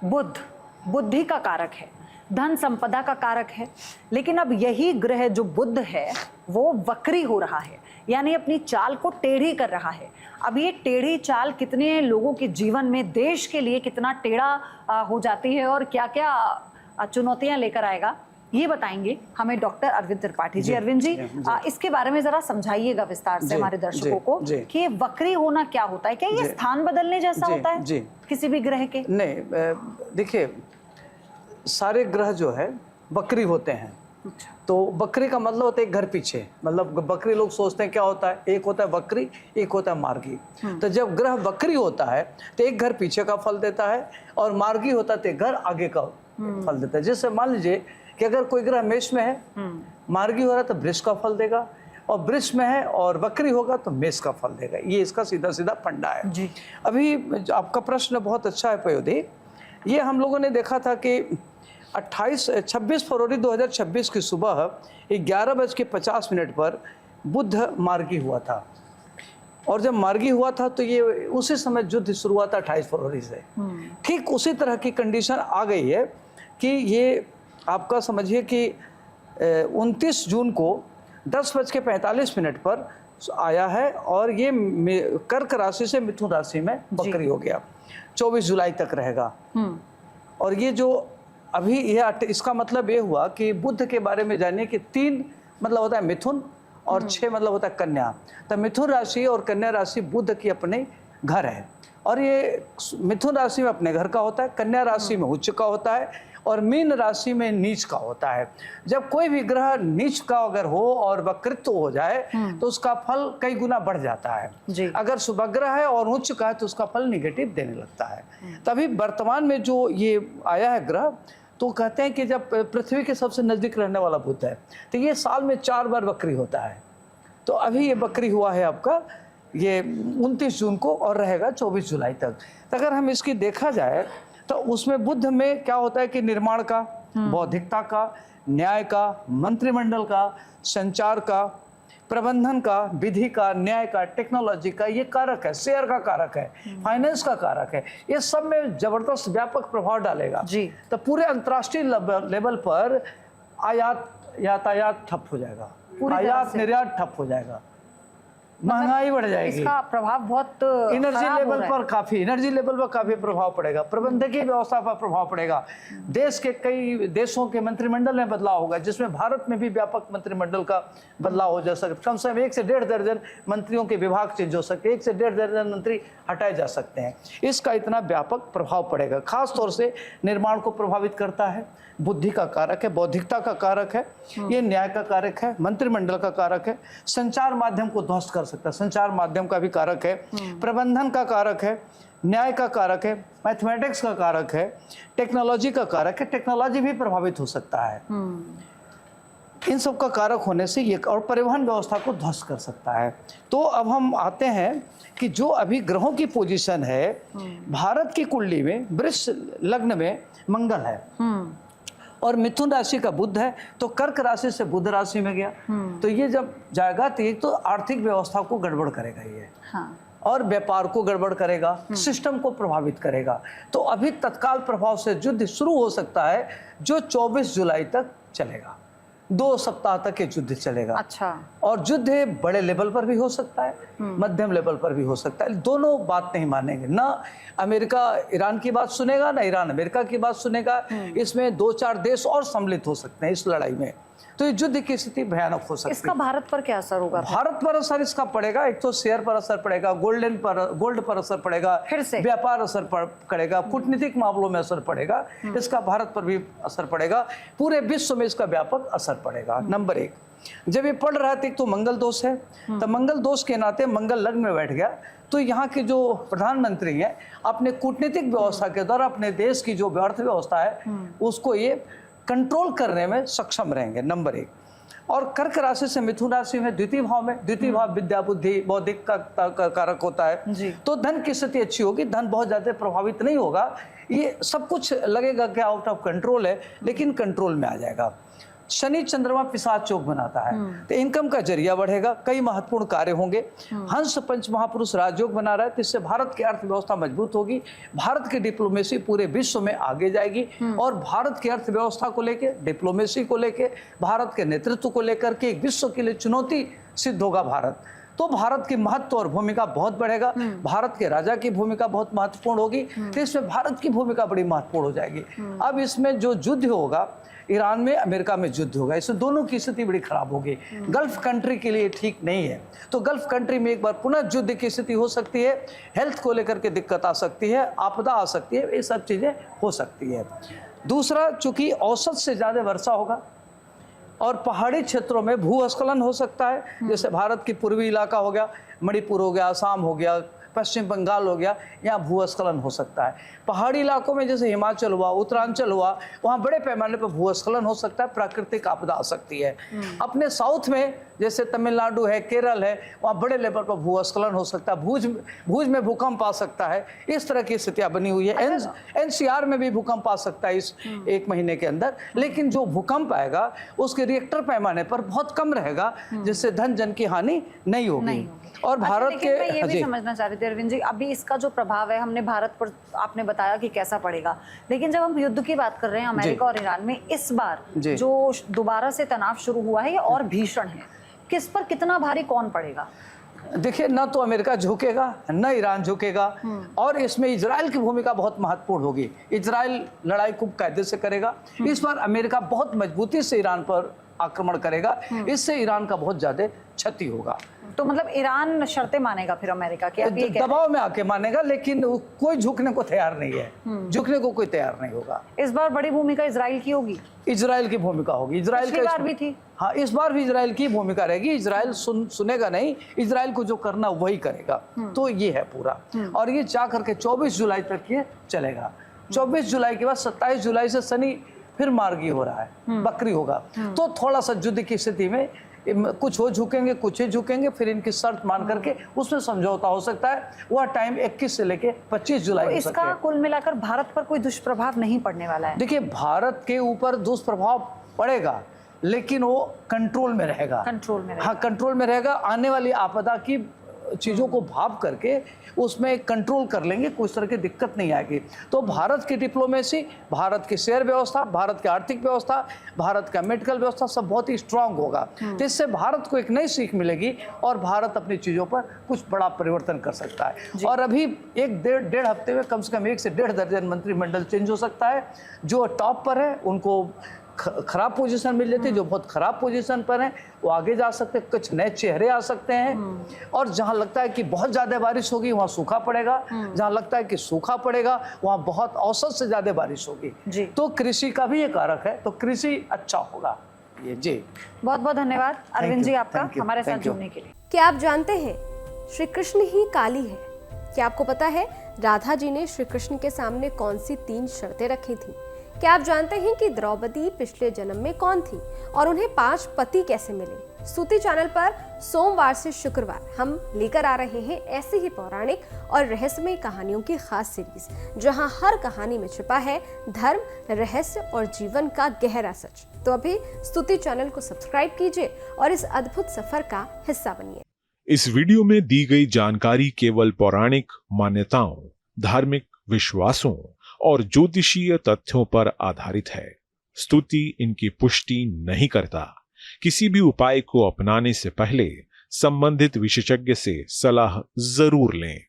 बुध बुद्धि का कारक है, धन संपदा का कारक है, लेकिन अब यही ग्रह जो बुध है वो वक्री हो रहा है, यानी अपनी चाल को टेढ़ी कर रहा है। अब ये टेढ़ी चाल कितने लोगों के जीवन में, देश के लिए कितना टेढ़ा हो जाती है और क्या क्या चुनौतियां लेकर आएगा, ये बताएंगे हमें डॉक्टर अरविंद त्रिपाठी जी। अरविंद जी, इसके बारे में जरा समझाइए विस्तार से हमारे दर्शकों को कि वक्री होना क्या होता है, क्या ये स्थान बदलने जैसा होता है किसी भी ग्रह के? नहीं, देखिए सारे ग्रह जो है वक्री होते हैं। तो वक्री का मतलब होता है घर पीछे, मतलब वक्री लोग सोचते हैं क्या होता है, एक होता है वक्री, एक होता है मार्गी। तो जब ग्रह वक्री होता है तो एक घर पीछे का फल देता है और मार्गी होता है तो एक घर आगे का फल देता है। जैसे मान लीजिए कि अगर कोई ग्रह मेष में है, मार्गी हो रहा है तो वृष का फल देगा, और वृष में है और वक्री होगा तो मेष का फल देगा। ये इसका सीधा सीधा फंडा है जी। अभी आपका प्रश्न बहुत अच्छा है पयोधी। ये हम लोगों ने देखा था कि 26 फरवरी 2026 की सुबह 11:50 पर बुध मार्गी हुआ था, और जब मार्गी हुआ था तो ये उसी समय युद्ध शुरू हुआ था 28 फरवरी से। ठीक उसी तरह की कंडीशन आ गई है कि ये आपका समझिए कि 29 जून को 10:45 पर आया है, और ये कर्क राशि से मिथुन राशि में वक्री हो गया। 24 जुलाई तक रहेगा। और ये जो अभी यह इसका मतलब ये हुआ कि बुध के बारे में जानिए कि 3 मतलब होता है मिथुन और 6 मतलब होता है कन्या। तो मिथुन राशि और कन्या राशि बुध की अपने घर है, और ये मिथुन राशि में अपने घर का होता है, कन्या राशि में उच्च का होता है, और मीन राशि में नीच का होता है। जब कोई भी ग्रह नीच का अगर हो और वक्रित्व हो जाए तो उसका फल कई गुना बढ़ जाता है। अगर शुभग्रह है और उच्च का है तो उसका फल निगेटिव देने लगता है। तभी वर्तमान में जो ये आया है ग्रह, तो कहते हैं कि जब पृथ्वी के सबसे नजदीक रहने वाला बुध है तो ये साल में 4 बार वक्री होता है। तो अभी ये वक्री हुआ है आपका ये 29 जून को और रहेगा 24 जुलाई तक। तो अगर हम इसकी देखा जाए तो उसमें बुध में क्या होता है कि निर्माण का, बौद्धिकता का, न्याय का, मंत्रिमंडल का, संचार का, प्रबंधन का, विधि का, न्याय का, टेक्नोलॉजी का ये कारक है, शेयर का कारक है, फाइनेंस का कारक है। ये सब में जबरदस्त व्यापक प्रभाव डालेगा जी। तो पूरे अंतर्राष्ट्रीय लेवल पर आयात यातायात ठप हो जाएगा, आयात निर्यात ठप हो जाएगा, महंगाई बढ़ जाएगी। इसका प्रभाव बहुत एनर्जी लेवल पर काफी प्रभाव पड़ेगा, प्रबंधकीय व्यवस्था पर प्रभाव पड़ेगा। देश के कई देशों के मंत्रिमंडल में बदलाव होगा, जिसमें भारत में भी व्यापक मंत्रिमंडल का बदलाव हो जा सकता। कम से कम 1 से 1.5 दर्जन मंत्रियों के विभाग चेंज हो सकते हैं, 1 से 1.5 दर्जन मंत्री हटाए जा सकते हैं। इसका इतना व्यापक प्रभाव पड़ेगा। खास तौर से निर्माण को प्रभावित करता है, बुद्धि का कारक है, बौद्धिकता का कारक है, ये न्याय का कारक है, मंत्रिमंडल का कारक है, संचार माध्यम को ध्वस्त कर सकता है, संचार माध्यम का भी कारक है, प्रबंधन का कारक है, न्याय का कारक है, मैथमेटिक्स का कारक है, टेक्नोलॉजी का कारक है, टेक्नोलॉजी भी प्रभावित हो सकता है। इन सब का कारक होने से ये, और परिवहन व्यवस्था को ध्वस्त कर सकता है। तो अब हम आते हैं कि जो अभी ग्रहों की पोजीशन है, भारत की कुंडली में वृष लग्न में मंगल है और मिथुन राशि का बुध है, तो कर्क राशि से बुध राशि में गया। तो ये जब जाएगा तो एक तो आर्थिक व्यवस्था को गड़बड़ करेगा ये, और व्यापार को गड़बड़ करेगा, सिस्टम को प्रभावित करेगा। तो अभी तत्काल प्रभाव से युद्ध शुरू हो सकता है जो 24 जुलाई तक चलेगा, 2 सप्ताह तक ये युद्ध चलेगा। अच्छा। और युद्ध बड़े लेवल पर भी हो सकता है, मध्यम लेवल पर भी हो सकता है। दोनों बात नहीं मानेंगे, ना अमेरिका ईरान की बात सुनेगा, ना ईरान अमेरिका की बात सुनेगा। इसमें 2-4 देश और सम्मिलित हो सकते हैं इस लड़ाई में। तो ये युद्ध की स्थिति भयानक हो सकती है। इसका भारत पर क्या असर होगा? भारत पर असर इसका पड़ेगा, एक तो शेयर पर असर पड़ेगा, गोल्ड पर असर पड़ेगा, फिर से व्यापार असर पड़ेगा, कूटनीतिक मामलों में असर पड़ेगा, इसका भारत पर भी असर पड़ेगा, पूरे विश्व में इसका व्यापक असर पड़ेगा। नंबर 1, जब ये पढ़ रहा था तो मंगल दोष है, तो मंगल दोष के नाते मंगल लग्न में बैठ गया, तो यहाँ के जो प्रधानमंत्री हैं अपने कूटनीतिक व्यवस्था के द्वारा अपने देश की जो अर्थव्यवस्था है उसको ये कंट्रोल करने में सक्षम रहेंगे। नंबर 1। और कर्क राशि से मिथुन राशि में द्वितीय भाव में, द्वितीय भाव विद्या बुद्धि बौद्धिक का कारक होता है, तो धन की स्थिति अच्छी होगी, धन बहुत ज्यादा प्रभावित नहीं होगा। ये सब कुछ लगेगा कि आउट ऑफ कंट्रोल है, लेकिन कंट्रोल में आ जाएगा। शनि चंद्रमा पिशाच योग बनाता है, तो इनकम का जरिया बढ़ेगा, कई महत्वपूर्ण कार्य होंगे। हंस पंच महापुरुष राजयोग बना रहा है, तो इससे भारत की अर्थव्यवस्था मजबूत होगी, भारत की डिप्लोमेसी पूरे विश्व में आगे जाएगी और भारत की अर्थव्यवस्था को लेकर, डिप्लोमेसी को लेकर, भारत के नेतृत्व को लेकर के एक विश्व के लिए चुनौती सिद्ध होगा भारत। तो भारत की महत्व और भूमिका बहुत बढ़ेगा, भारत के राजा की भूमिका बहुत महत्वपूर्ण होगी, तो इसमें भारत की भूमिका बड़ी महत्वपूर्ण हो जाएगी। अब इसमें जो युद्ध होगा, ईरान में अमेरिका में युद्ध होगा, इससे दोनों की स्थिति बड़ी खराब होगी, गल्फ कंट्री के लिए ठीक नहीं है। तो गल्फ कंट्री में एक बार पुनः युद्ध की स्थिति हो सकती है, हेल्थ को लेकर के दिक्कत आ सकती है, आपदा आ सकती है, ये सब चीज़ें हो सकती है। दूसरा, चूंकि औसत से ज़्यादा वर्षा होगा और पहाड़ी क्षेत्रों में भूस्खलन हो सकता है, जैसे भारत की पूर्वी इलाका हो गया, मणिपुर हो गया, असम हो गया, पश्चिम बंगाल हो गया, यहाँ भूस्खलन हो सकता है। पहाड़ी इलाकों में जैसे हिमाचल हुआ, उत्तरांचल हुआ, वहाँ बड़े पैमाने पर भूस्खलन हो सकता है, प्राकृतिक आपदा आ सकती है। अपने साउथ में जैसे तमिलनाडु है, केरल है, वहाँ बड़े लेवल पर भूस्खलन हो सकता है, भुज में भूकंप आ सकता है, इस तरह की स्थितियाँ बनी हुई है। एनसीआर में भी भूकंप आ सकता है इस एक महीने के अंदर, लेकिन जो भूकंप आएगा उसके रिएक्टर पैमाने पर बहुत कम रहेगा, जिससे धन जन की हानि नहीं होगी। और भारत के मैं ये भी समझना चाह रही थी अरविंद जी, अभी इसका जो प्रभाव है हमने भारत पर आपने बताया कि कैसा पड़ेगा, लेकिन जब हम युद्ध की बात कर रहे हैं अमेरिका और ईरान में, इस बार जो दोबारा से तनाव शुरू हुआ है ये और भीषण है, किस पर कितना भारी कौन पड़ेगा? देखिए, न तो अमेरिका झुकेगा न ईरान झुकेगा, और इसमें इजराइल की भूमिका बहुत महत्वपूर्ण होगी। इजराइल लड़ाई खूब कायदे से करेगा, इस बार अमेरिका बहुत मजबूती से ईरान पर आक्रमण करेगा, इससे ईरान का बहुत ज्यादा क्षति होगा। तो मतलब ईरान शर्तें मानेगा फिर अमेरिका की? अब ये दबाव में आके मानेगा, लेकिन कोई झुकने को तैयार नहीं है, झुकने को कोई तैयार नहीं होगा। इस बार बड़ी भूमिका इजराइल की होगी? इजराइल की भूमिका होगी, इजराइल पिछली बार भी थी। हाँ, इस बार भी इजराइल की भूमिका रहेगी। इजराइल सुनेगा नहीं, इजराइल को जो करना वही करेगा। तो ये है पूरा, और ये जा करके 24 जुलाई तक ये चलेगा। 24 जुलाई के बाद 27 जुलाई से शनि फिर मार्गी हो रहा है, बकरी होगा, तो थोड़ा सा युद्ध की स्थिति में कुछ हो झुकेंगे, कुछ ही झुकेंगे, फिर इनकी शर्त मान करके उसमें समझौता हो सकता है। वह टाइम 21 से लेके 25 जुलाई तो इसका कुल मिलाकर भारत पर कोई दुष्प्रभाव नहीं पड़ने वाला है? देखिए, भारत के ऊपर दुष्प्रभाव पड़ेगा, लेकिन वो कंट्रोल में रहेगा। कंट्रोल में रहेगा। हाँ, कंट्रोल में रहेगा। आने वाली आपदा की चीज़ों को भाप करके उसमें कंट्रोल कर लेंगे, कुछ तरह की दिक्कत नहीं आएगी। तो भारत की डिप्लोमेसी, भारत की शेयर व्यवस्था, भारत की आर्थिक व्यवस्था, भारत का मेडिकल व्यवस्था सब बहुत ही स्ट्रांग होगा। तो इससे भारत को एक नई सीख मिलेगी और भारत अपनी चीज़ों पर कुछ बड़ा परिवर्तन कर सकता है। और अभी एक डेढ़ हफ्ते में कम से कम 1 से 1.5 दर्जन मंत्रिमंडल चेंज हो सकता है। जो टॉप पर है उनको खराब पोजीशन मिल जाती है, जो बहुत खराब पोजीशन पर हैं वो आगे जा सकते हैं, कुछ नए चेहरे आ सकते हैं। और जहां लगता है कि बहुत ज़्यादा बारिश होगी वहां सूखा पड़ेगा, जहां लगता है कि सूखा पड़ेगा वहां बहुत औसत से ज़्यादा बारिश होगी। तो कृषि का भी ये कारक है, तो कृषि अच्छा होगा। ये जी, बहुत बहुत धन्यवाद अरविंद जी आपका हमारे साथ जुड़ने के लिए। क्या आप जानते हैं श्री कृष्ण ही काली है? क्या आपको पता है राधा जी ने श्री कृष्ण के सामने कौन सी 3 शर्तें रखी थी? क्या आप जानते हैं कि द्रौपदी पिछले जन्म में कौन थी और उन्हें 5 पति कैसे मिले? स्तुति चैनल पर सोमवार से शुक्रवार हम लेकर आ रहे हैं ऐसी ही पौराणिक और रहस्यमय कहानियों की खास सीरीज, जहां हर कहानी में छिपा है धर्म, रहस्य और जीवन का गहरा सच। तो अभी स्तुति चैनल को सब्सक्राइब कीजिए और इस अद्भुत सफर का हिस्सा बनिए। इस वीडियो में दी गई जानकारी केवल पौराणिक मान्यताओं, धार्मिक विश्वासों और ज्योतिषीय तथ्यों पर आधारित है। स्तुति इनकी पुष्टि नहीं करता। किसी भी उपाय को अपनाने से पहले संबंधित विशेषज्ञ से सलाह जरूर लें।